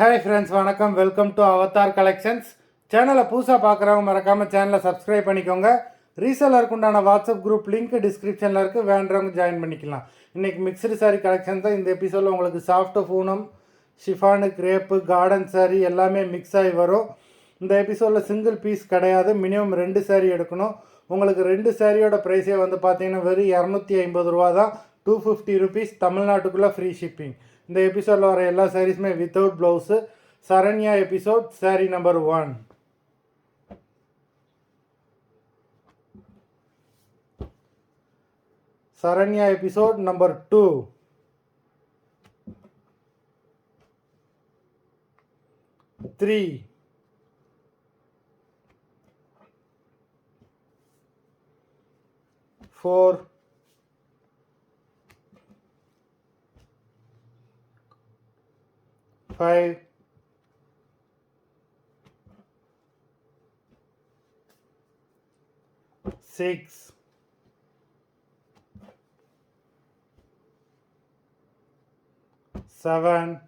Hi friends, வணக்கம். Welcome to Avatar collections. சேனலை புதுசாக பார்க்குறவங்க மறக்காமல் சேனலை சப்ஸ்கிரைப் பண்ணிக்கோங்க. ரீசேலருக்கு உண்டான வாட்ஸ்அப் குரூப் லிங்க் டிஸ்கிரிப்ஷனில் இருக்குது, வேண்டவங்க ஜாயின் பண்ணிக்கலாம். இன்றைக்கி மிக்சடு சாரீ கலெக்ஷன் தான் இந்த எபிசோடில். உங்களுக்கு soft Poonam, chiffon, crepe, garden sari எல்லாமே மிக்ஸ் ஆகி வரும். இந்த எபிசோடில் சிங்கிள் பீஸ் கிடையாது, மினிமம் 2 சாரீ எடுக்கணும். உங்களுக்கு 2 சாரியோட ப்ரைஸே வந்து பார்த்தீங்கன்னா வெறும் 250 ரூபா தான். 250 ருபீஸ், தமிழ்நாட்டுக்குள்ளே ஃப்ரீ ஷிப்பிங். இந்த எபிசோடில் வர எல்லா சாரீஸுமே without blouse. Saranya episode sari number 1. Saranya episode number 2. 3. 4. 5. 6. 7.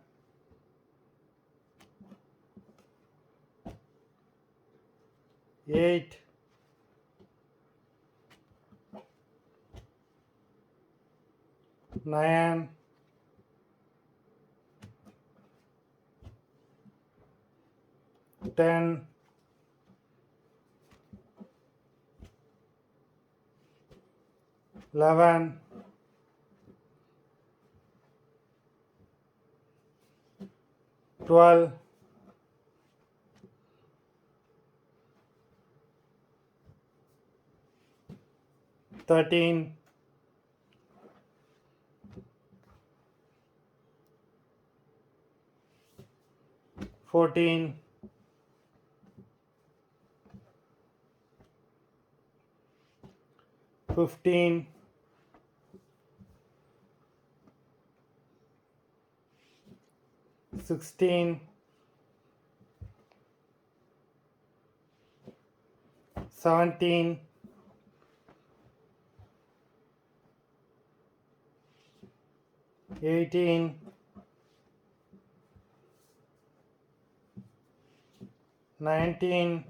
8. 9. 10. 11. 12. 13. 14. 15. 16. 17. 18. 19.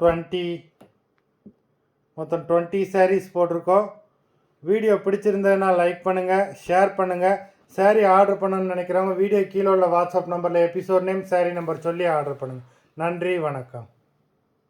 20. மொத்தம் 20 சாரீஸ் போட்டிருக்கோம். வீடியோ பிடிச்சிருந்ததுன்னா லைக் பண்ணுங்கள், ஷேர் பண்ணுங்கள். சாரீ ஆர்டர் பண்ணணும்னு நினைக்கிறவங்க வீடியோ கீழே உள்ள வாட்ஸ்அப் நம்பரில் எபிசோட் நேம், சாரீ நம்பர் சொல்லி ஆர்டர் பண்ணுங்கள். நன்றி, வணக்கம்.